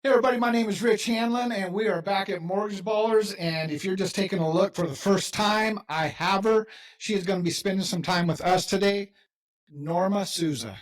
Hey everybody, my name is Rich Hanlin, and we are back at Mortgage Ballers. And if you're just taking a look for the first time, I have her. She is going to be spending some time with us today, Norma Souza.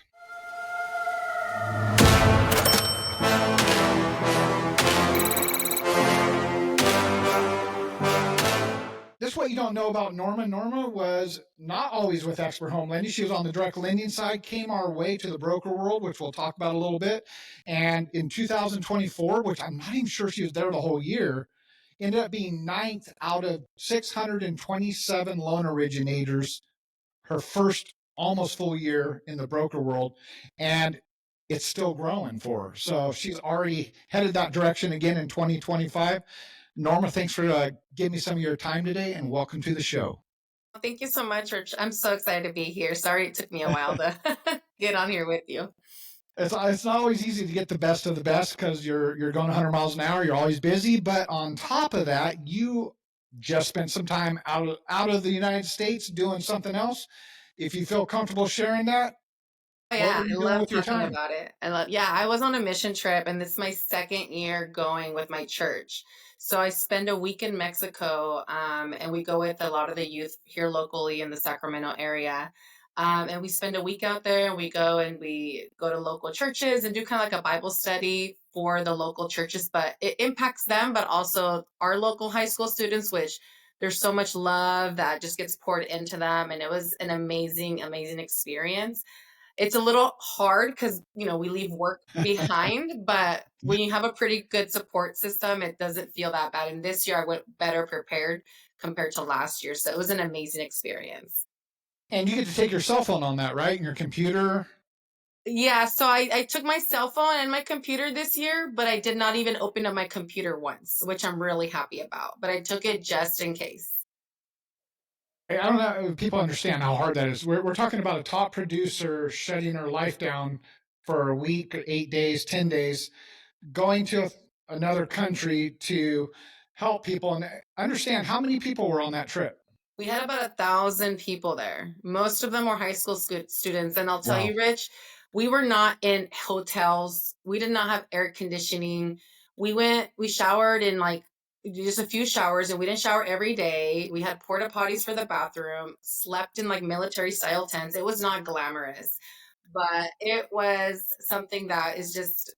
This is what you don't know about Norma. Norma was not always with Xpert Home Lending. She was on the direct lending side, came our way to the broker world, which we'll talk about a little bit. And in 2024, which I'm not even sure she was there the whole year, ended up being ninth out of 627 loan originators, her first almost full year in the broker world. And it's still growing for her. So she's already headed that direction again in 2025. Norma, thanks for giving me some of your time today, and welcome to the show. Thank you so much, Rich. I'm so excited to be here. Sorry it took me a while to get on here with you. It's not always easy to get the best of the best because you're going 100 miles an hour. You're always busy, but on top of that, you just spent some time out of the United States doing something else. If you feel comfortable sharing that, Oh, what yeah, were I you doing love with your talking time? about it. I was on a mission trip, and this is my second year going with my church. So I spend a week in Mexico, and we go with a lot of the youth here locally in the Sacramento area. And we spend a week out there, and we go to local churches and do kind of like a Bible study for the local churches. But it impacts them, but also our local high school students, which there's so much love that just gets poured into them. And it was an amazing, amazing experience. It's a little hard because, we leave work behind, but when you have a pretty good support system, it doesn't feel that bad. And this year I went better prepared compared to last year. So it was an amazing experience. And you get to take your cell phone on that, right? And your computer. Yeah, so I took my cell phone and my computer this year, but I did not even open up my computer once, which I'm really happy about. But I took it just in case. I don't know if people understand how hard that is. We're talking about a top producer shutting her life down for a week, 8 days, 10 days, going to another country to help people. And understand how many people were on that trip. We had about 1,000 people there. Most of them were high school students. And I'll tell Wow. you, Rich, we were not in hotels. We did not have air conditioning. We showered in like just a few showers, and we didn't shower every day. We had porta potties for the bathroom, slept in like military style tents. It was not glamorous, but it was something that is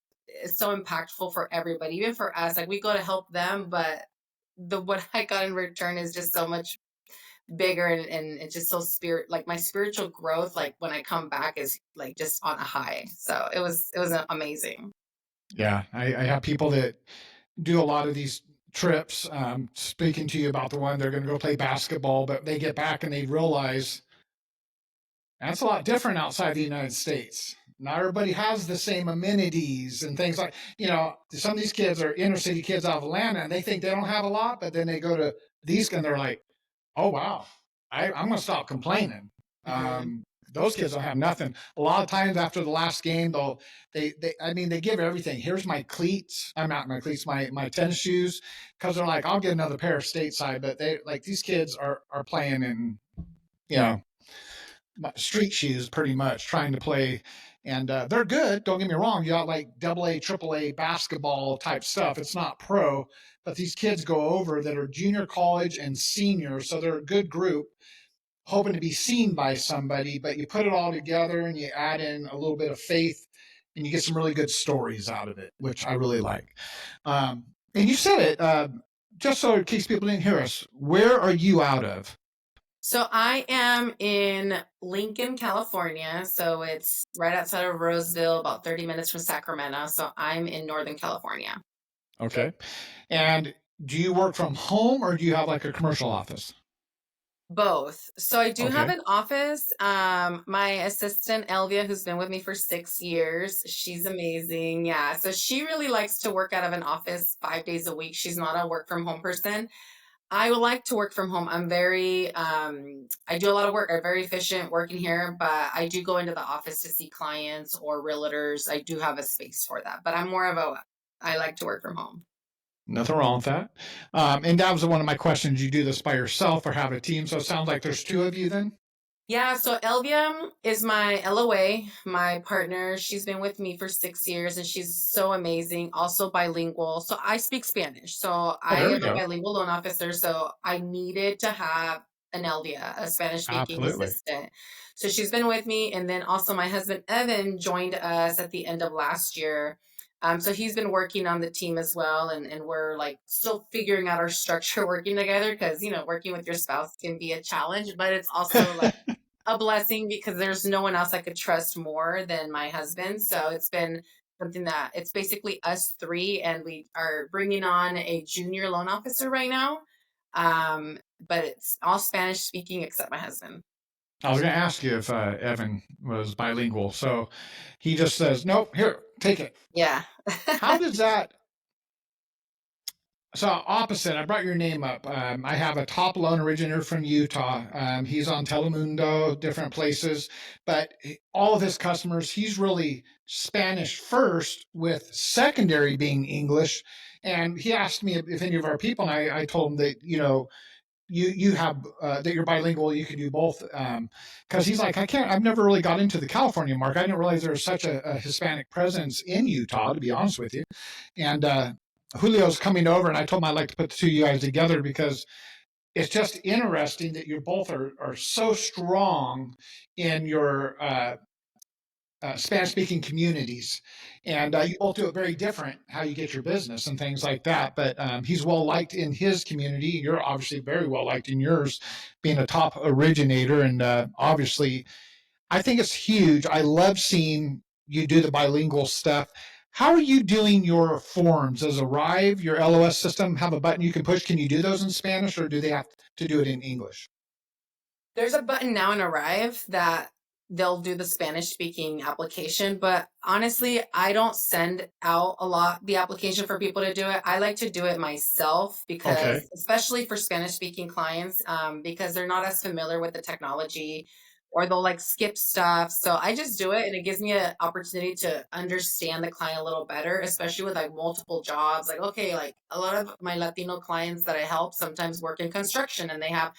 so impactful for everybody, even for us. Like we go to help them, but what I got in return is just so much bigger, and it's just so like my spiritual growth, like when I come back, is like just on a high. So it was amazing. Yeah, I have people that do a lot of these trips. Speaking to you about the one they're going to go play basketball, but they get back and they realize that's a lot different outside the United States. Not everybody has the same amenities and things like, some of these kids are inner city kids out of Atlanta and they think they don't have a lot, but then they go to these and they're like, oh, wow, I'm going to stop complaining. Hmm. Those kids don't have nothing. A lot of times after the last game, they give everything. Here's my cleats. I'm out my cleats, my tennis shoes, because they're like, I'll get another pair of stateside. But they like these kids are playing in, you know, street shoes pretty much trying to play, and they're good, don't get me wrong. You got like double A, triple A basketball type stuff. It's not pro, but these kids go over that are junior college and senior, so they're a good group hoping to be seen by somebody. But you put it all together and you add in a little bit of faith and you get some really good stories out of it, which I really like. And you said it, just so in case people didn't hear us, where are you out of? So I am in Lincoln, California. So it's right outside of Roseville, about 30 minutes from Sacramento. So I'm in Northern California. Okay. And do you work from home or do you have like a commercial office? Both. So I do have Okay. an office. My assistant Elvia, who's been with me for 6 years, she's amazing. Yeah. So she really likes to work out of an office 5 days a week. She's not a work from home person. I would like to work from home. I do a lot of work. I'm very efficient working here, but I do go into the office to see clients or realtors. I do have a space for that, but I like to work from home. Nothing wrong with that. And that was one of my questions. You do this by yourself or have a team? So it sounds like there's two of you then? Yeah, so Elvia is my LOA, my partner. She's been with me for 6 years and she's so amazing, also bilingual. So I speak Spanish. So Oh, I there we am a go. bilingual loan officer. So I needed to have an Elvia, a Spanish speaking Absolutely. assistant. So she's been with me. And then also my husband, Evan, joined us at the end of last year. So he's been working on the team as well. And we're like still figuring out our structure working together because, working with your spouse can be a challenge, but it's also like, a blessing because there's no one else I could trust more than my husband. So it's been something that it's basically us three, and we are bringing on a junior loan officer right now. But it's all Spanish speaking except my husband. I was going to ask you if Evan was bilingual. So he just says, nope, here, take it. Yeah. How does that? So opposite, I brought your name up. I have a top loan originator from Utah. He's on Telemundo, different places, but all of his customers, he's really Spanish first, with secondary being English. And he asked me if any of our people, and I told him that you have that you're bilingual, you can do both. Because he's like, I've never really got into the California market. I didn't realize there was such a Hispanic presence in Utah, to be honest with you. And Julio's coming over, and I told him I'd like to put the two of you guys together because it's just interesting that you both are so strong in your Spanish speaking communities. And you both do it very different how you get your business and things like that. But he's well liked in his community. You're obviously very well liked in yours, being a top originator. And obviously, I think it's huge. I love seeing you do the bilingual stuff. How are you doing your forms? Does Arrive, your LOS system, have a button you can push? Can you do those in Spanish, or do they have to do it in English? There's a button now in Arrive that they'll do the Spanish speaking application, but honestly, I don't send out a lot the application for people to do it. I like to do it myself because, Okay. especially for Spanish speaking clients, because they're not as familiar with the technology or they'll like skip stuff. So I just do it and it gives me an opportunity to understand the client a little better, especially with like multiple jobs. Like, okay, like a lot of my Latino clients that I help sometimes work in construction and they have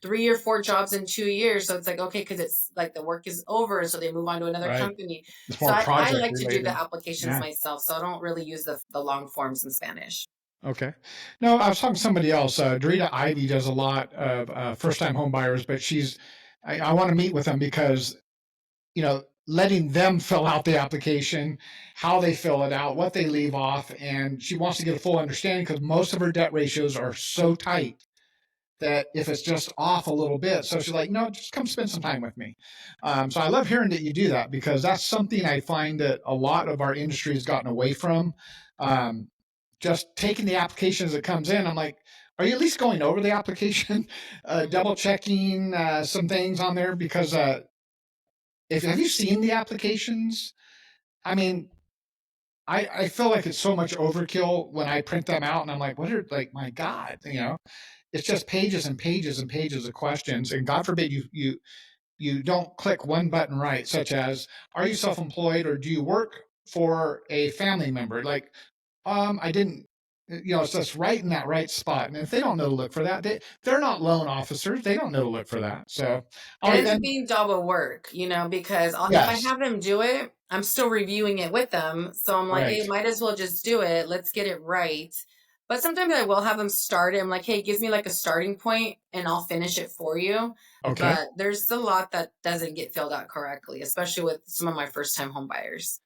3 or 4 jobs in 2 years. So it's like, okay, because it's like the work is over. So they move on to another Right. company. It's So more I project like to do the related. applications Yeah. myself. So I don't really use the long forms in Spanish. Okay. No, I was talking to somebody else. Dorita Ivy does a lot of first time home buyers, but I want to meet with them because, letting them fill out the application, how they fill it out, what they leave off. And she wants to get a full understanding because most of her debt ratios are so tight that if it's just off a little bit, so she's like, no, just come spend some time with me. So I love hearing that you do that because that's something I find that a lot of our industry has gotten away from. Um, just taking the application as it comes in. I'm like, are you at least going over the application, double checking some things on there? Because if have you seen the applications? I mean, I feel like it's so much overkill when I print them out, and I'm like, what are like, my God, it's just pages and pages and pages of questions, and God forbid you don't click one button right, such as, are you self-employed or do you work for a family member? Like, I didn't, it's just right in that right spot. And if they don't know to look for that, they're not loan officers. They don't know to look for that. So, all It right, ends up then. being double work, because if I Yes. have them do it, I'm still reviewing it with them. So I'm like, Right. hey, might as well just do it. Let's get it right. But sometimes I will have them start it. I'm like, hey, it gives me like a starting point and I'll finish it for you. Okay. But there's a lot that doesn't get filled out correctly, especially with some of my first time home buyers.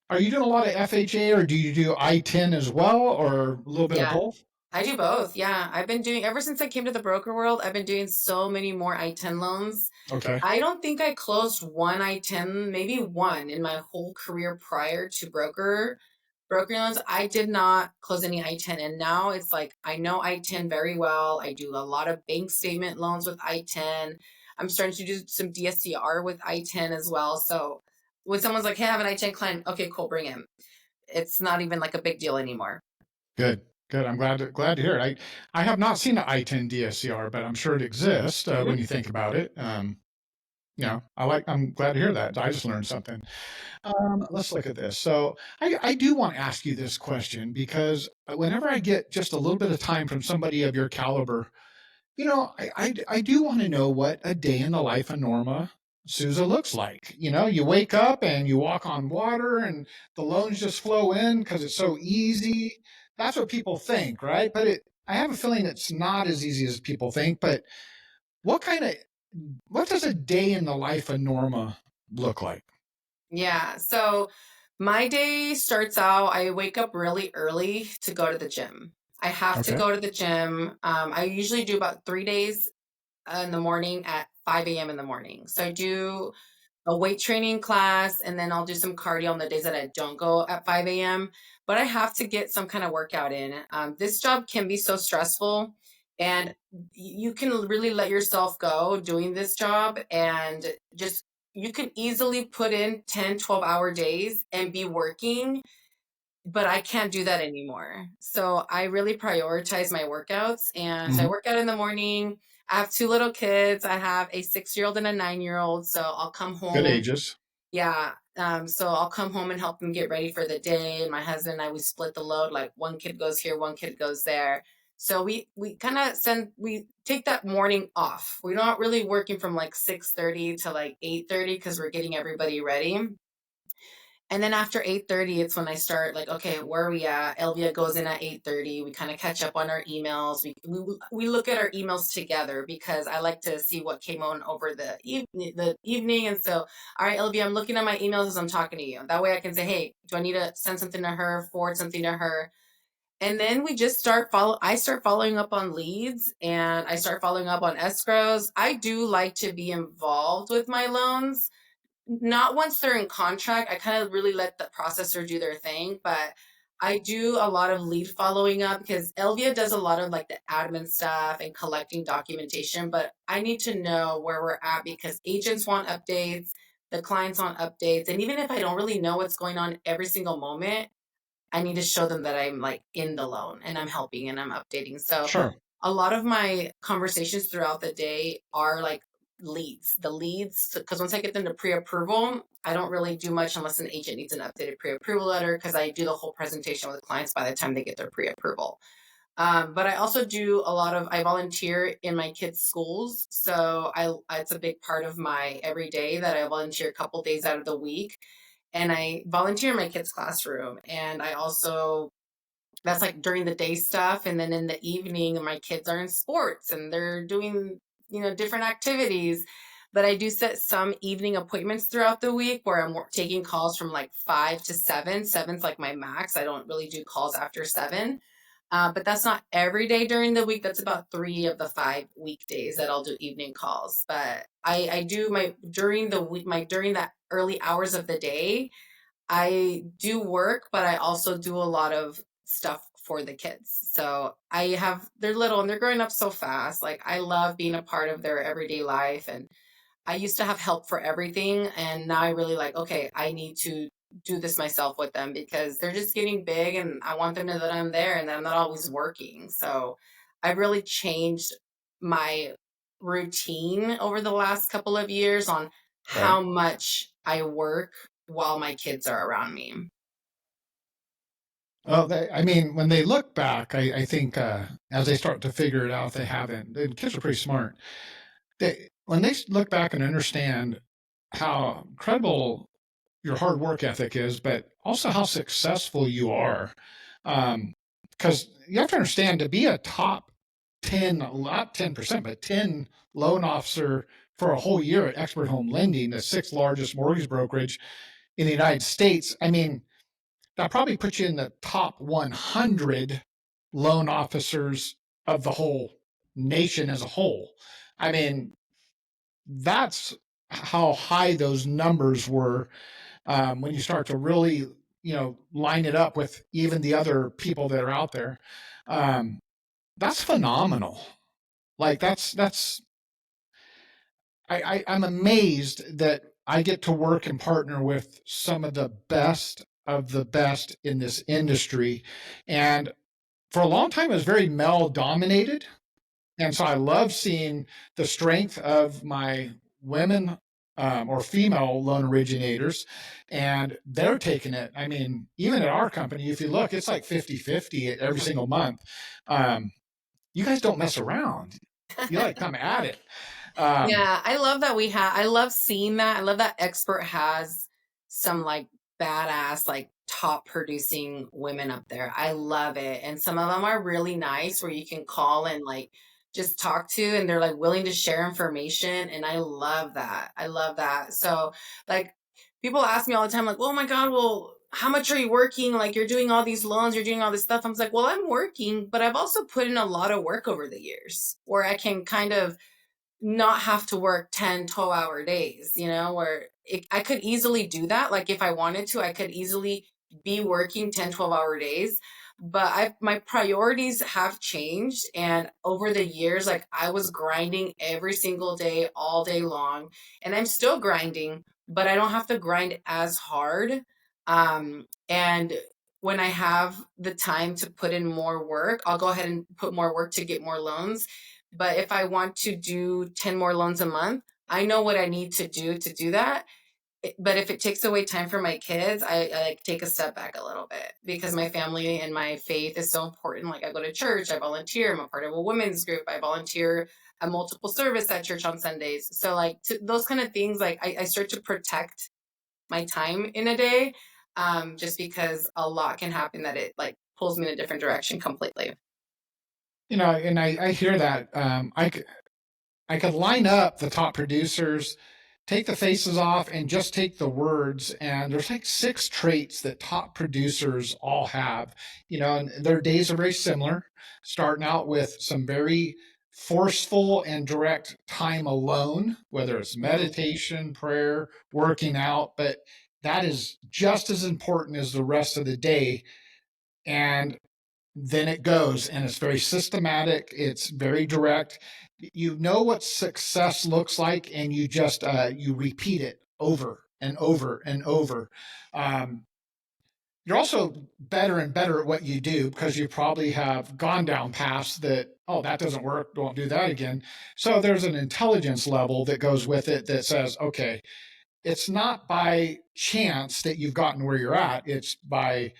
Are you doing a lot of FHA, or do you do I-10 as well, or a little bit of Yeah. both? I do both. Yeah. I've been doing, ever since I came to the broker world, I've been doing so many more I-10 loans. Okay. I don't think I closed one I-10, maybe one in my whole career prior to broker loans. I did not close any I-10. And now it's like, I know I-10 very well. I do a lot of bank statement loans with I-10. I'm starting to do some DSCR with I-10 as well. So when someone's like, hey, I have an I-10 client, okay, cool, bring him. It's not even like a big deal anymore. Good. Good. I'm glad to hear it. I have not seen an I-10 DSCR, but I'm sure it exists when Mhm. you think about it. I'm glad to hear that. I just learned something. Let's look at this. So I do want to ask you this question because whenever I get just a little bit of time from somebody of your caliber, I do want to know what a day in the life of Norma Souza looks like. You wake up and you walk on water and the loans just flow in because it's so easy. That's what people think, right? But I have a feeling it's not as easy as people think. But what kind of, what does a day in the life of Norma look like? Yeah. So my day starts out, I wake up really early to go to the gym. I have to Okay. go to the gym. I usually do about 3 days in the morning at 5 a.m. in the morning. So I do a weight training class, and then I'll do some cardio on the days that I don't go at 5 a.m. But I have to get some kind of workout in. This job can be so stressful, and you can really let yourself go doing this job, and just you can easily put in 10, 12-hour days and be working, but I can't do that anymore. So I really prioritize my workouts. And so I Hmm. work out in the morning. I have two little kids. I have a 6-year-old and a 9-year-old. So I'll come Good home. ages. Yeah. So I'll come home and help them get ready for the day. And my husband and I, we split the load. Like one kid goes here, one kid goes there. So we kind of we take that morning off. We're not really working from like 6:30 to like 8:30 because we're getting everybody ready. And then after 8:30, it's when I start like, okay, where are we at? Elvia goes in at 8:30. We kind of catch up on our emails. We look at our emails together because I like to see what came on over the evening. And so, all right, Elvia, I'm looking at my emails as I'm talking to you. That way I can say, hey, do I need to send something to her, forward something to her? And then we just I start following up on leads, and I start following up on escrows. I do like to be involved with my loans, not once they're in contract. I kind of really let the processor do their thing, but I do a lot of lead following up because Elvia does a lot of like the admin stuff and collecting documentation, but I need to know where we're at because agents want updates, the clients want updates, and even if I don't really know what's going on every single moment, I need to show them that I'm like in the loan and I'm helping and I'm updating. So Sure. a lot of my conversations throughout the day are like the leads, because once I get them to pre-approval, I don't really do much unless an agent needs an updated pre-approval letter because I do the whole presentation with the clients by the time they get their pre-approval. But I also do a lot of I volunteer in my kids' schools, so it's a big part of my everyday that I volunteer a couple days out of the week, and I volunteer in my kids' classroom, and I also that's like during the day stuff. And then in the evening, my kids are in sports and they're doing, different activities. But I do set some evening appointments throughout the week where I'm taking calls from like 5 to 7. Seven's like my max. I don't really do calls after 7. But that's not every day during the week. That's about 3 of the 5 weekdays that I'll do evening calls. But I do my during the week, during that early hours of the day, I do work, but I also do a lot of stuff for the kids. So they're little and they're growing up so fast. Like I love being a part of their everyday life. And I used to have help for everything. And now I really like, okay, I need to do this myself with them because they're just getting big and I want them to know that I'm there and that I'm not always working. So I've really changed my routine over the last couple of years on Right. how much I work while my kids are around me. Well, I mean, when they look back, I think as they start to figure it out, they haven't. The kids are pretty smart. When they look back and understand how incredible your hard work ethic is, but also how successful you are, because you have to understand to be a top 10, not 10%, but 10 loan officer for a whole year at Xpert Home Lending, the sixth largest mortgage brokerage in the United States. I mean, that probably puts you in the top 100 loan officers of the whole nation as a whole. I mean, that's how high those numbers were when you start to really, line it up with even the other people that are out there. Um, that's phenomenal. Like I'm amazed that I get to work and partner with some of the best in this industry. And for a long time, it was very male dominated. And so I love seeing the strength of my women or female loan originators, and they're taking it. I mean, even at our company, if you look, it's like 50-50 every single month. Um, you guys don't mess around. You like come at it. Um, Yeah, I love that I love seeing that. I love that Expert has some like badass, like top producing women up there. I love it. And some of them are really nice where you can call and like just talk to, and they're like willing to share information. And I love that. I love that. So, like, people ask me all the time, like, oh my God, well, how much are you working? Like, you're doing all these loans, you're doing all this stuff. I'm like, well, I'm working, but I've also put in a lot of work over the years where I can kind of not have to work 10, 12-hour days, where I could easily do that. Like if I wanted to, I could easily be working 10, 12-hour days. But my priorities have changed. And over the years, like I was grinding every single day, all day long. And I'm still grinding, but I don't have to grind as hard. And when I have the time to put in more work, I'll go ahead and put more work to get more loans. But if I want to do 10 more loans a month, I know what I need to do that. But if it takes away time for my kids, I like take a step back a little bit because my family and my faith is so important. Like I go to church, I volunteer, I'm a part of a women's group, I volunteer a multiple service at church on Sundays. So like those kind of things, like I start to protect my time in a day, just because a lot can happen that it like pulls me in a different direction completely. and I hear that. I could line up the top producers, take the faces off, and just take the words. And there's like 6 traits that top producers all have, and their days are very similar, starting out with some very forceful and direct time alone, whether it's Mhm. meditation, prayer, working out, but that is just as important as the rest of the day. And then it goes, and it's very systematic, it's very direct. You know what success looks like, and you just you repeat it over and over and over. um, you're also better and better at what you do because you probably have gone down paths that, oh, that doesn't work, don't do that again. So there's an intelligence level that goes with it that says, okay, it's not by chance that you've gotten where you're at, it's by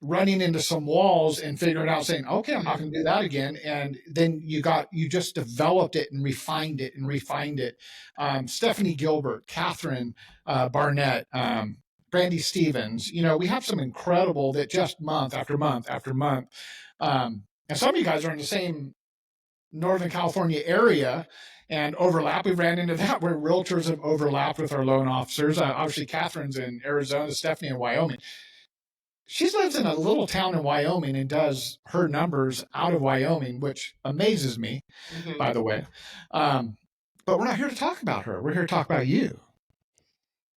running into some walls and figuring out, saying, okay, I'm not Mhm. going to do that again. And then you just developed it and refined it and refined it. Stephanie Gilbert, Catherine Barnett, Brandy Stevens, we have some incredible that just month after month after month. And some of you guys are in the same Northern California area and overlap. We ran into that where realtors have overlapped with our loan officers. Obviously, Catherine's in Arizona, Stephanie in Wyoming. She lives in a little town in Wyoming and does her numbers out of Wyoming, which amazes me, Mhm. by the way. Um, but we're not here to talk about her. We're here to talk about you.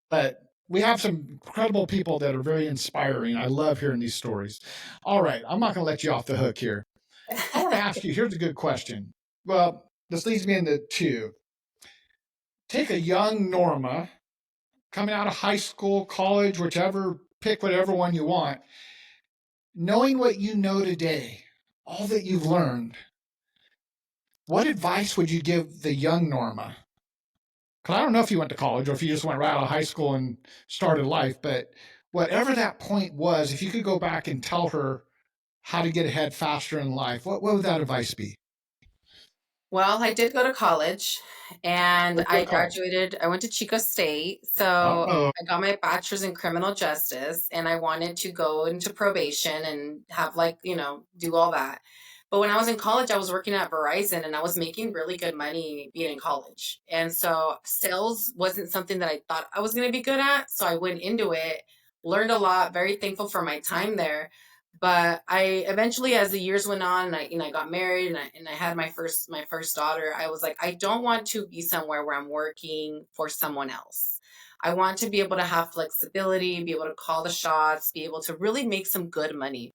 But we have some incredible people that are very inspiring. I love hearing these stories. All right, I'm not going to let you off the hook here. I want to ask you, here's a good question. Well, this leads me into two. Take a young Norma coming out of high school, college, whichever, pick whatever one you want, knowing what you know today, all that you've learned, what advice would you give the young Norma? Because I don't know if you went to college or if you just went right out of high school and started life, but whatever that point was, if you could go back and tell her how to get ahead faster in life, what would that advice be? Well, I did go to college and Where'd you go I to college? graduated. I went to Chico State. So Uh-oh. I got my bachelor's in criminal justice and I wanted to go into probation and have like, do all that. But when I was in college, I was working at Verizon and I was making really good money being in college. And so sales wasn't something that I thought I was going to be good at. So I went into it, learned a lot, very thankful for my time there. But I eventually, as the years went on, and I got married, and I had my first daughter. I was like, I don't want to be somewhere where I'm working for someone else. I want to be able to have flexibility, be able to call the shots, be able to really make some good money.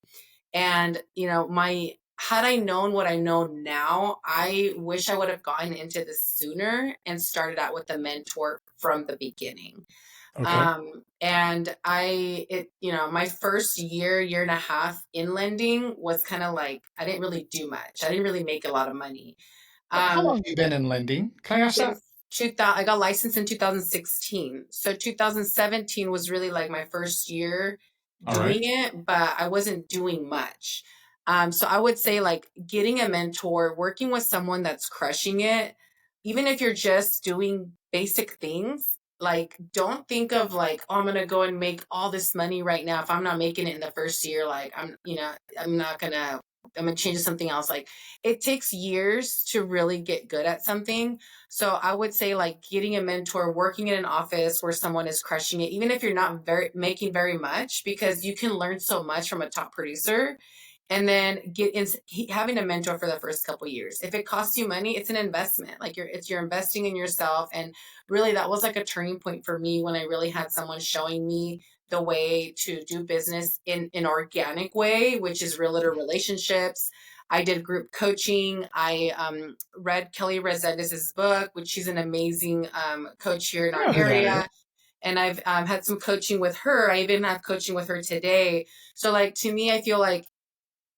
And my had I known what I know now, I wish I would have gotten into this sooner and started out with a mentor from the beginning. Okay. And my first year and a half in lending was kind of like I didn't really do much. I didn't really make a lot of money. How Um, long have you been in lending? Can I ask that? since 2000, I got licensed in 2016. So 2017 was really like my first year All right. doing it, but I wasn't doing much. So I would say like getting a mentor, working with someone that's crushing it, even if you're just doing basic things, like don't think of like, oh, I'm gonna go and make all this money right now. If I'm not making it in the first year, like I'm not gonna, I'm gonna change to something else. Like it takes years to really get good at something. So I would say like getting a mentor, working in an office where someone is crushing it, even if you're not very making very much, because you can learn so much from a top producer, and then having a mentor for the first couple years. If it costs you money, it's an investment. Like you're investing in yourself. And really that was like a turning point for me when I really had someone showing me the way to do business in an organic way, which is realtor relationships. I did group coaching. I read Kelly Resendez's book, which she's an amazing coach here in I our know who that is. area. And I've had some coaching with her. I even have coaching with her today. So like to me, I feel like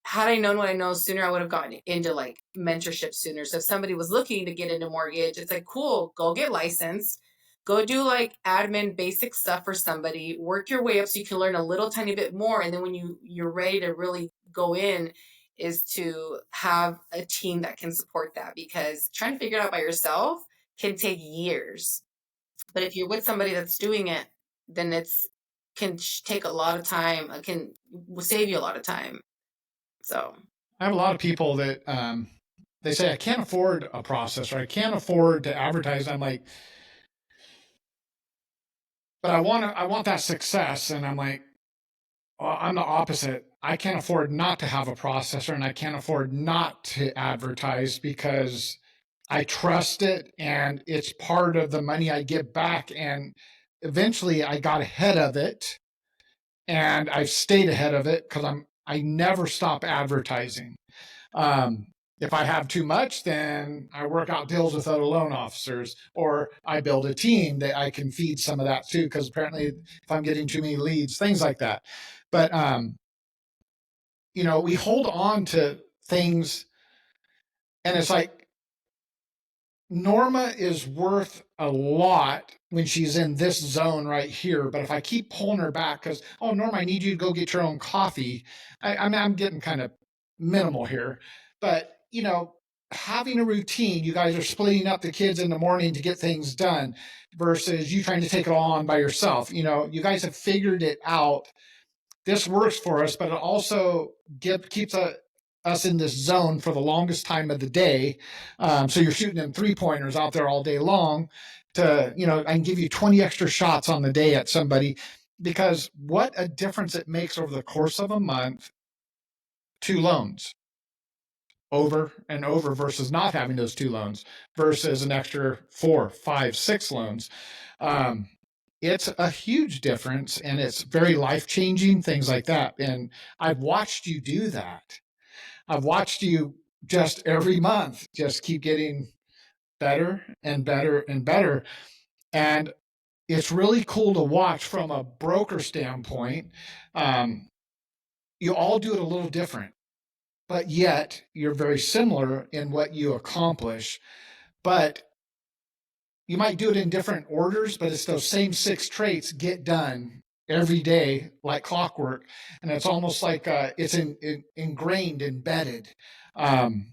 had I known what I know sooner, I would have gotten into like mentorship sooner. So if somebody was looking to get into mortgage, it's like, cool, go get licensed, go do like admin basic stuff for somebody, work your way up so you can learn a little tiny bit more. And then when you're ready to really go in, is to have a team that can support that, because trying to figure it out by yourself can take years. But if you're with somebody that's doing it, then it's can take a lot of time, can save you a lot of time. So I have a lot of people that they say I can't afford a processor. I can't afford to advertise. I'm like, but I want that success, and I'm like, well, I'm the opposite. I can't afford not to have a processor, and I can't afford not to advertise because I trust it, and it's part of the money I get back. And eventually, I got ahead of it, and I've stayed ahead of it because I never stop advertising. Um, if I have too much, then I work out deals with other loan officers, or I build a team that I can feed some of that too. Because apparently, if I'm getting too many leads, things like that. But we hold on to things, and it's like Norma is worth a lot when she's in this zone right here. But if I keep pulling her back because, oh, Norma, I need you to go get your own coffee, I mean, I'm getting kind of minimal here. But, having a routine, you guys are splitting up the kids in the morning to get things done versus you trying to take it all on by yourself. You guys have figured it out. This works for us, but it also keeps us in this zone for the longest time of the day. So you're shooting them 3-pointers out there all day long I can give you 20 extra shots on the day at somebody, because what a difference it makes over the course of a month. 2 loans over and over versus not having those 2 loans versus an extra 4, 5, 6 loans. Um, it's a huge difference, and it's very life changing, things like that. And I've watched you do that. I've watched you just every month just keep getting better and better and better. And it's really cool to watch from a broker standpoint. Um, you all do it a little different, but yet you're very similar in what you accomplish. But you might do it in different orders, but it's those same 6 traits get done every day like clockwork. And it's almost like it's ingrained, embedded. Um,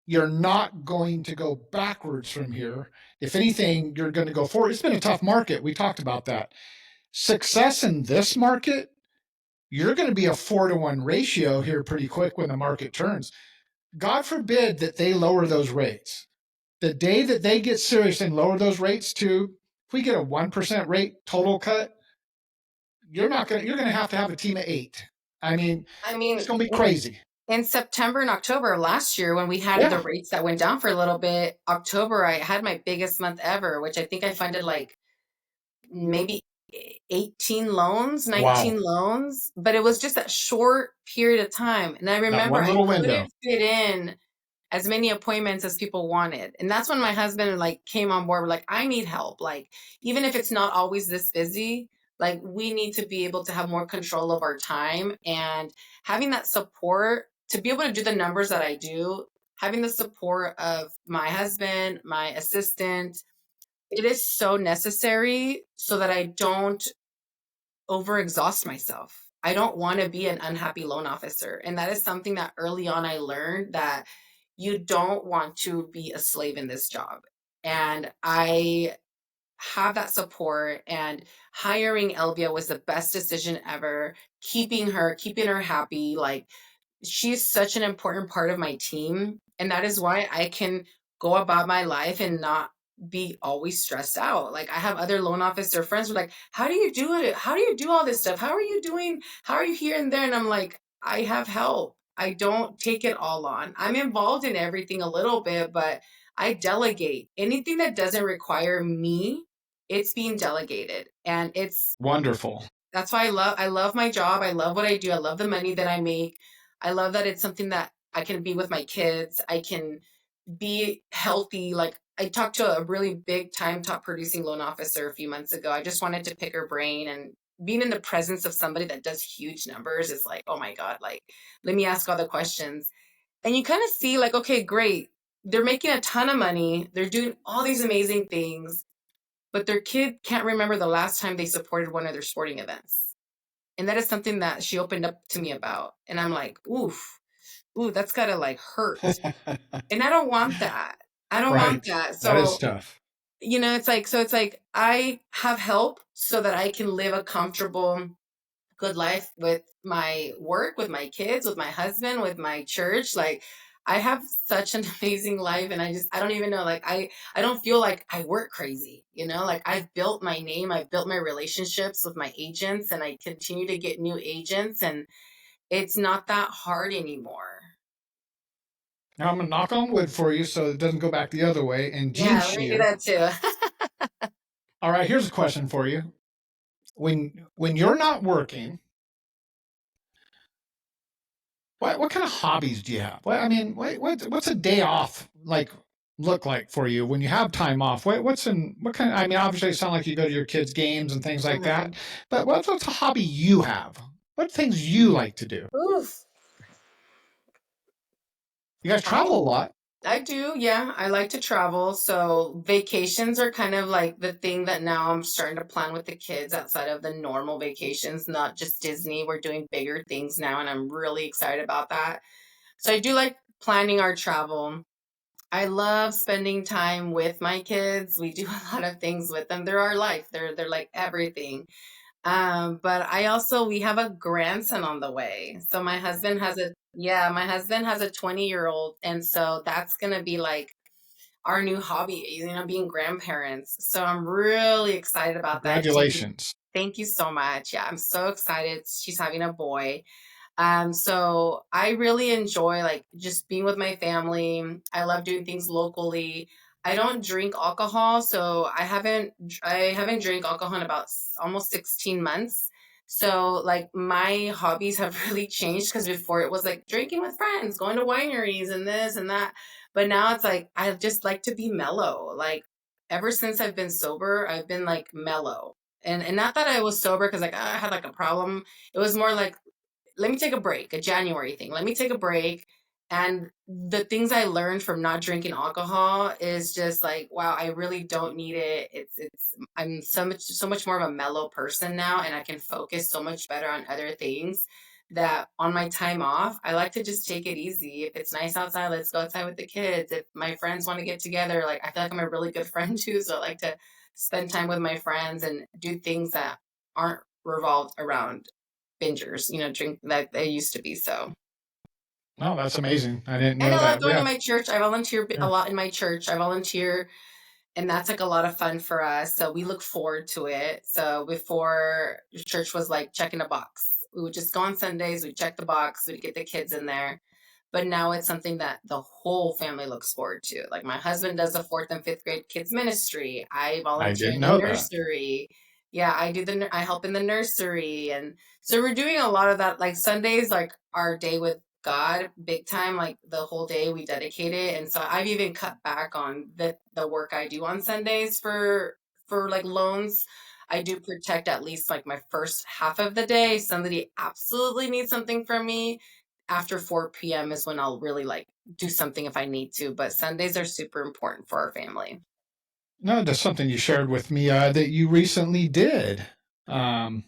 you're not going to go backwards from here. If anything, you're going to go forward. It's been a tough market. We talked about that. Success in this market, you're going to be a 4-to-1 ratio here pretty quick when the market turns. God forbid that they lower those rates. The day that they get serious and lower those rates to, if we get a 1% rate total cut, you're going to have a team of 8. I mean, I it's mean, going to be crazy. in September and October of last year, when we had the Yeah. rates that went down for a little bit, October, I had my biggest month ever, which I think I funded like maybe 18 loans, Wow. 19 loans, but it was just that short period of time. And I That remember one I little window. couldn't fit in as many appointments as people wanted. And that's when my husband like came on board. We're like, I need help. Like, even if it's not always this busy, like we need to be able to have more control of our time, and having that support to be able to do the numbers that I do, having the support of my husband, my assistant, it is so necessary so that I don't overexhaust myself. I don't want to be an unhappy loan officer. And that is something that early on I learned, that you don't want to be a slave in this job. And I have that support, and hiring Elvia was the best decision ever. Keeping her happy, like, she's such an important part of my team, and that is why I can go about my life and not be always stressed out. Like, I have other loan officer friends who are like, how do you do it? How do you do all this stuff? How are you doing? How are you here and there? And I'm like, I have help. I don't take it all on. I'm involved in everything a little bit, but I delegate. Anything that doesn't require me, it's being delegated. And it's Wonderful. that's why I love my job. I love what I do. I love the money that I make. I love that it's something that I can be with my kids. I can be healthy. Like, I talked to a really big time top producing loan officer a few months ago. I just wanted to pick her brain, and being in the presence of somebody that does huge numbers is like, oh my God, like, let me ask all the questions. And you kind of see, like, okay, great. They're making a ton of money. They're doing all these amazing things, but their kid can't remember the last time they supported one of their sporting events. And that is something that she opened up to me about. And I'm like, oof, ooh, that's gotta like hurt. And I don't want that. I don't want Right. that. That is So, tough. it's like I have help so that I can live a comfortable, good life with my work, with my kids, with my husband, with my church. Like, I have such an amazing life, and I don't even know, like, I don't feel like I work crazy, like, I've built my name, I've built my relationships with my agents, and I continue to get new agents, and it's not that hard anymore. Now I'm gonna knock on wood for you so it doesn't go back the other way and Yeah, jinx let me do you. that too. All right, here's a question for you. When you're not working, what kind of hobbies do you have? I mean, what's a day off like look like for you when you have time off? What kind of, I mean, obviously it sounds like you go to your kids' games and things like that, Mhm. but what's a hobby you have? What things you like to do? Oof. You guys I travel a lot. I do, yeah. I like to travel. So vacations are kind of like the thing that now I'm starting to plan with the kids outside of the normal vacations, not just Disney. We're doing bigger things now, and I'm really excited about that. So I do like planning our travel. I love spending time with my kids. We do a lot of things with them. They're our life. They're like everything. But we have a grandson on the way. So my husband has a 20-year-old, and so that's gonna be like our new hobby, being grandparents. So I'm really excited about that. Congratulations. Thank you so much. Yeah, I'm so excited. She's having a boy. So I really enjoy like just being with my family. I love doing things locally. I don't drink alcohol, so I haven't drank alcohol in about almost 16 months. So like my hobbies have really changed, because before it was like drinking with friends, going to wineries and this and that. But now it's like I just like to be mellow. Like, ever since I've been sober, I've been like mellow. And not that I was sober because like I had like a problem. It was more like, let me take a break, a January thing. Let me take a break. And the things I learned from not drinking alcohol is just like, wow, I really don't need it. I'm so much more of a mellow person now, and I can focus so much better on other things, that on my time off, I like to just take it easy. If it's nice outside, let's go outside with the kids. If my friends want to get together, like, I feel like I'm a really good friend too. So I like to spend time with my friends and do things that aren't revolved around bingers, drink like they used to be. So, No, that's amazing. I didn't and know I love that. going to Yeah. my church. I volunteer a Yeah. lot in my church. I volunteer, and that's like a lot of fun for us. So we look forward to it. So before, church was like checking a box. We would just go on Sundays, we'd check the box, we'd get the kids in there. But now it's something that the whole family looks forward to. Like, my husband does the fourth and fifth grade kids ministry. I I volunteer didn't in the know that. nursery. Yeah, I help in the nursery, and so we're doing a lot of that. Like, Sundays, like our day with God, big time. Like, the whole day we dedicate it, and so I've even cut back on the work I do on Sundays for like loans. I do protect at least like my first half of the day. Somebody absolutely needs something from me, after 4 p.m. is when I'll really like do something if I need to. But Sundays are super important for our family. No, that's something you shared with me that you recently did. Um,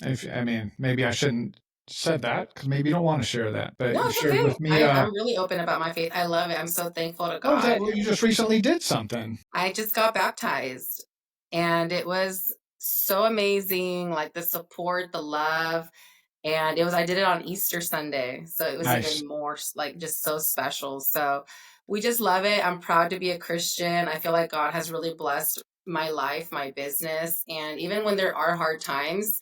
I mean, maybe I shouldn't said that because maybe you don't want to share that, but No, you it's shared okay. with me. I'm really open about my faith. I love it. I'm so thankful to What was that? God. Well, you just recently did something. I just got baptized and it was so amazing. Like the support, the love. And I did it on Easter Sunday. So it was Nice. even more like just so special. So we just love it. I'm proud to be a Christian. I feel like God has really blessed my life, my business. And even when there are hard times,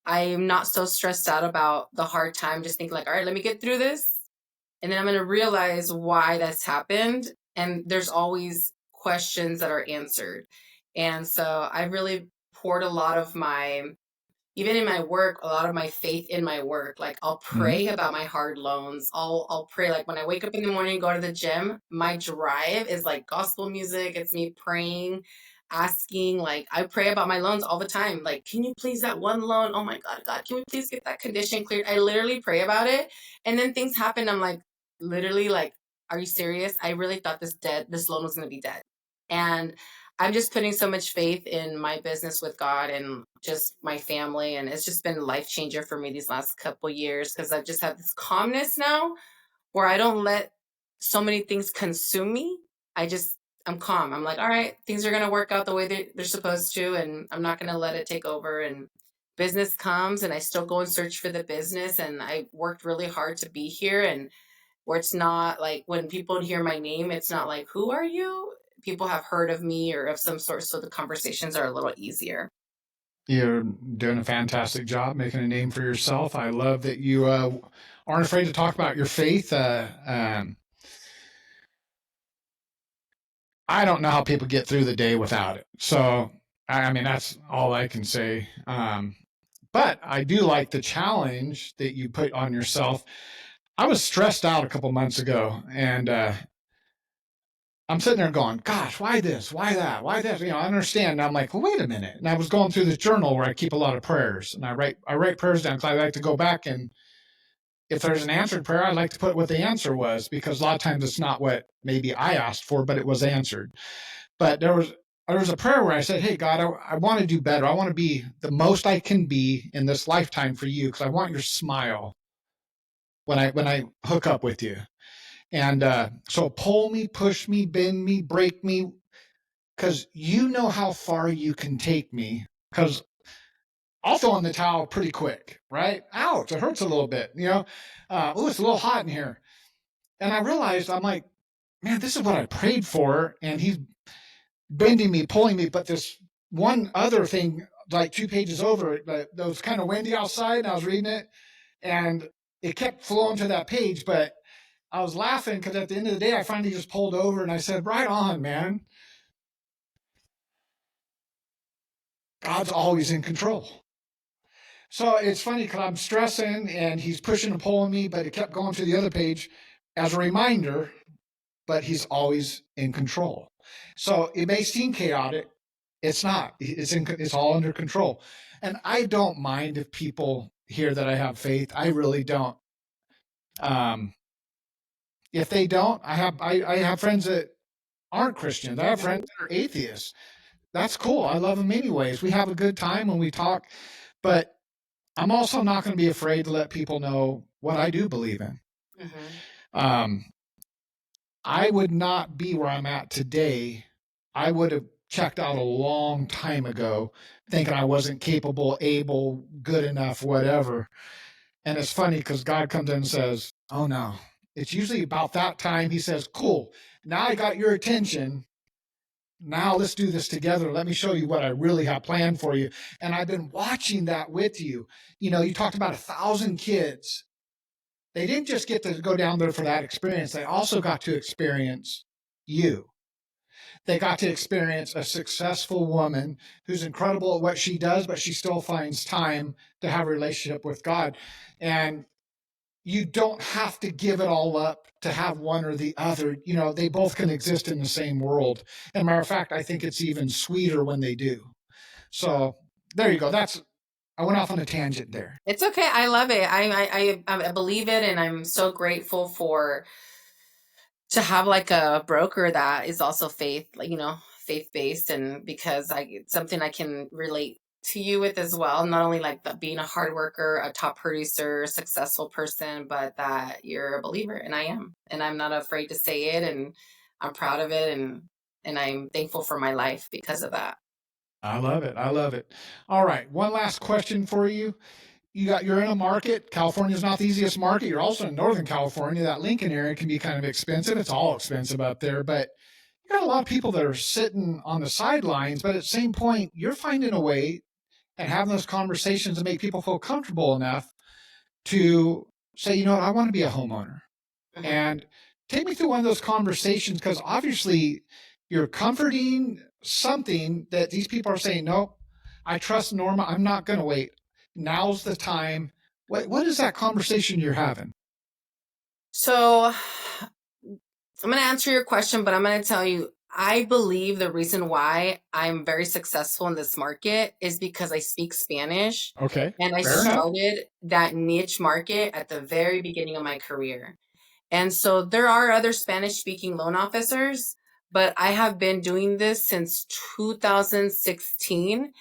I'm not so stressed out about the hard time. Just think like, all right, let me get through this. And then I'm going to realize why that's happened. And there's always questions that are answered. And so I really poured a lot of even in my work, a lot of my faith in my work. Like I'll Mhm. pray about my hard loans. I'll pray like when I wake up in the morning, go to the gym, my drive is like gospel music. It's me praying, asking, like I pray about my loans all the time. Like, can you please that one loan? Oh my God, God, can we please get that condition cleared? I literally pray about it. And then things happen. I'm like, literally like, are you serious? I really thought this loan was gonna be dead. And I'm just putting so much faith in my business with God and just my family. And it's just been a life changer for me these last couple years because I've just had this calmness now where I don't let so many things consume me. I just, I'm calm. I'm like, all right, things are going to work out the way they're supposed to. And I'm not going to let it take over. And business comes and I still go and search for the business. And I worked really hard to be here. And where it's not like when people hear my name, it's not like, who are you? People have heard of me or of some sort, so the conversations are a little easier. You're doing a fantastic job making a name for yourself. I love that you aren't afraid to talk about your faith. I don't know how people get through the day without it. So, I mean, that's all I can say. But I do like the challenge that you put on yourself. I was stressed out a couple months ago, and I'm sitting there going, "Gosh, why this? Why that? Why this?" You know, I understand. And I'm like, "Well, wait a minute." And I was going through the journal where I keep a lot of prayers, and I write prayers down because I like to go back, and if there's an answered prayer, I like to put what the answer was because a lot of times it's not what maybe I asked for, but it was answered. But there was a prayer where I said, "Hey God, I want to do better. I want to be the most I can be in this lifetime for you because I want your smile when I hook up with you." And so pull me, push me, bend me, break me, because you know how far you can take me. Because I'll throw in the towel pretty quick, right? Ouch, it hurts a little bit, you know. Oh, it's a little hot in here. And I realized I'm like, man, this is what I prayed for, and he's bending me, pulling me. But this one other thing, like 2 pages over, that was kind of windy outside, and I was reading it, and it kept flowing to that page, but I was laughing because at the end of the day, I finally just pulled over and I said, right on, man. God's always in control. So it's funny because I'm stressing and he's pushing and pulling me, but it kept going to the other page as a reminder, but he's always in control. So it may seem chaotic. It's not. It's all under control. And I don't mind if people hear that I have faith. I really don't. Um, if they don't, I have friends that aren't Christians. I have friends that are atheists. That's cool. I love them anyways. We have a good time when we talk, but I'm also not going to be afraid to let people know what I do believe in. Hmm. Um, I would not be where I'm at today. I would have checked out a long time ago, thinking I wasn't capable, able, good enough, whatever. And it's funny because God comes in and says, "Oh no." It's usually about that time. He says, "Cool. Now I got your attention. Now let's do this together. Let me show you what I really have planned for you." And I've been watching that with you. You know, you talked about 1,000 kids. They didn't just get to go down there for that experience. They also got to experience you. They got to experience a successful woman who's incredible at what she does, but she still finds time to have a relationship with God. And you don't have to give it all up to have one or the other. You know, they both can exist in the same world. And matter of fact, I think it's even sweeter when they do. So there you go. I went off on a tangent there. It's okay. I love it. I believe it, and I'm so grateful for to have like a broker that is also faith, like faith based, and because it's something I can relate to you with as well. Not only like being a hard worker, a top producer, successful person, but that you're a believer, and I am, and I'm not afraid to say it, and I'm proud of it, and I'm thankful for my life because of that. I love it. I love it. All right. One last question for you. You're in a market. California's not the easiest market. You're also in Northern California. That Lincoln area can be kind of expensive. It's all expensive up there, but you got a lot of people that are sitting on the sidelines. But at the same point, you're finding a way and having those conversations to make people feel comfortable enough to say, you know what, I want to be a homeowner. Mhm. And take me through one of those conversations, because obviously you're comforting something that these people are saying, no, I trust Norma. I'm not going to wait. Now's the time. What is that conversation you're having? So I'm going to answer your question, but I'm going to tell you, I believe the reason why I'm very successful in this market is because I speak Spanish, Okay, and I fair enough. started that niche market at the very beginning of my career. And so there are other Spanish speaking loan officers, but I have been doing this since 2016,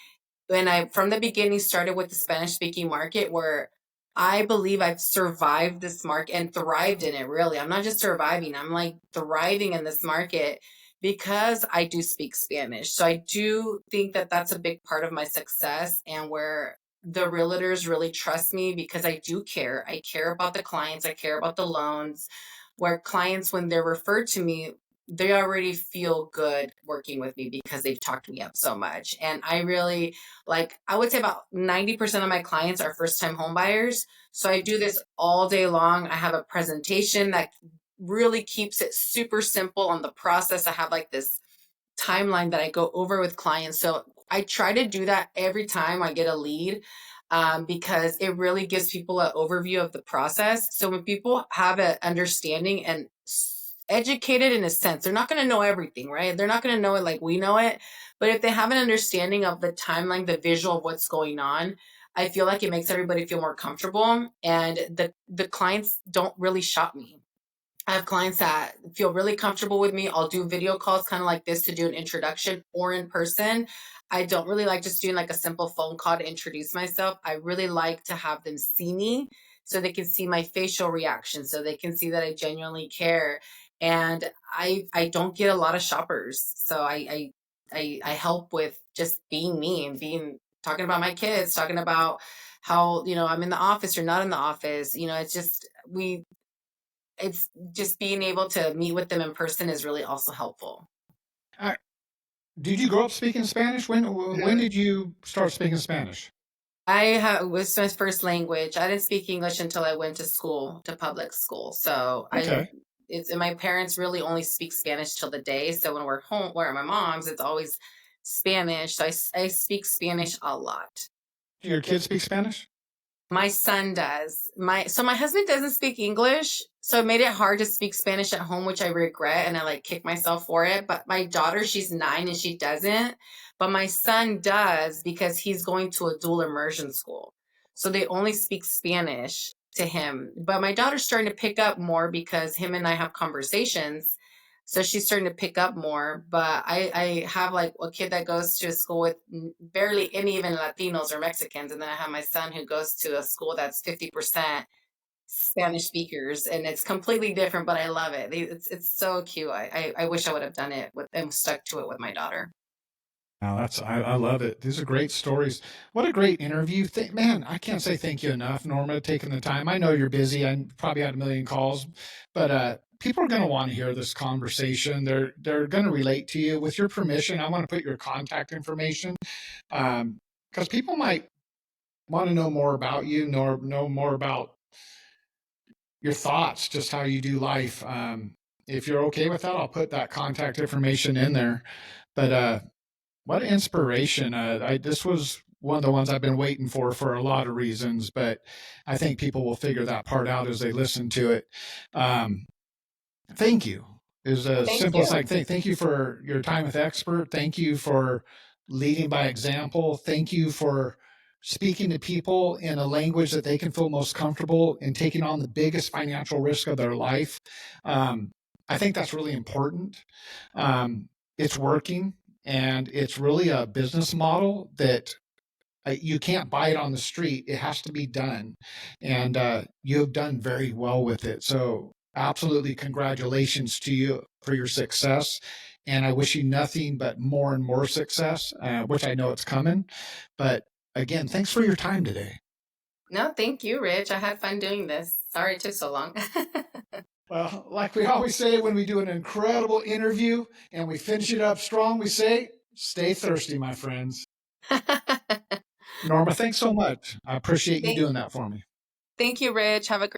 when I from the beginning started with the Spanish speaking market, where I believe I've survived this market and thrived in it. Really, I'm not just surviving, I'm like thriving in this market because I do speak Spanish. So I do think that that's a big part of my success, and where the realtors really trust me because I do care. I care about the clients, I care about the loans. Where clients, when they're referred to me, they already feel good working with me because they've talked me up so much. And I really, like, I would say about 90% of my clients are first time home buyers. So I do this all day long. I have a presentation that really keeps it super simple on the process. I have like this timeline that I go over with clients. So I try to do that every time I get a lead, because it really gives people an overview of the process. So when people have an understanding and educated in a sense, they're not going to know everything, right? They're not going to know it like we know it. But if they have an understanding of the timeline, the visual of what's going on, I feel like it makes everybody feel more comfortable. And the clients don't really shop me. I have clients that feel really comfortable with me. I'll do video calls kind of like this to do an introduction, or in person. I don't really like just doing like a simple phone call to introduce myself. I really like to have them see me so they can see my facial reaction, so they can see that I genuinely care. And I don't get a lot of shoppers. So I help with just being me and being talking about my kids, talking about how, I'm in the office or not in the office. It's just being able to meet with them in person is really also helpful. Uh, did you grow up speaking Spanish? When did you start speaking Spanish? It was my first language. I didn't speak English until I went to school, to public school. So Okay. and my parents really only speak Spanish till the day. So when we're home, where my mom's, it's always Spanish. So I speak Spanish a lot. Do your kids speak Spanish? My son does. My husband doesn't speak English, so it made it hard to speak Spanish at home, which I regret, and I like kick myself for it. But my daughter, she's 9 and she doesn't. But my son does because he's going to a dual immersion school. So they only speak Spanish to him. But my daughter's starting to pick up more because him and I have conversations. So she's starting to pick up more. But I have like a kid that goes to a school with barely any even Latinos or Mexicans. And then I have my son who goes to a school that's 50% Spanish speakers. And it's completely different, but I love it. It's so cute. I wish I would have done it with and stuck to it with my daughter. Now I love it. These are great stories. What a great interview. Man, I can't say thank you enough, Norma, taking the time. I know you're busy. I probably had a million calls, but people are going to want to hear this conversation. They're going to relate to you. With your permission, I want to put your contact information, because people might want to know more about you, know more about your thoughts, just how you do life. If you're okay with that, I'll put that contact information in there. But what inspiration! This was one of the ones I've been waiting for a lot of reasons, but I think people will figure that part out as they listen to it. Um, Thank you is Well, as thank simple as you. like thank you for your time with Expert. Thank you for leading by example. Thank you for speaking to people in a language that they can feel most comfortable in, taking on the biggest financial risk of their life. Um, I think that's really important. It's working, and it's really a business model that You can't buy it on the street. It has to be done. And you have done very well with it. So, absolutely congratulations to you for your success. And I wish you nothing but more and more success, which I know it's coming. But again, thanks for your time today. No, thank you, Rich. I had fun doing this. Sorry it took so long. Well, like we always say when we do an incredible interview and we finish it up strong, we say, stay thirsty, my friends. Norma, thanks so much. I appreciate you thank, doing that for me. thank you, Rich. Have a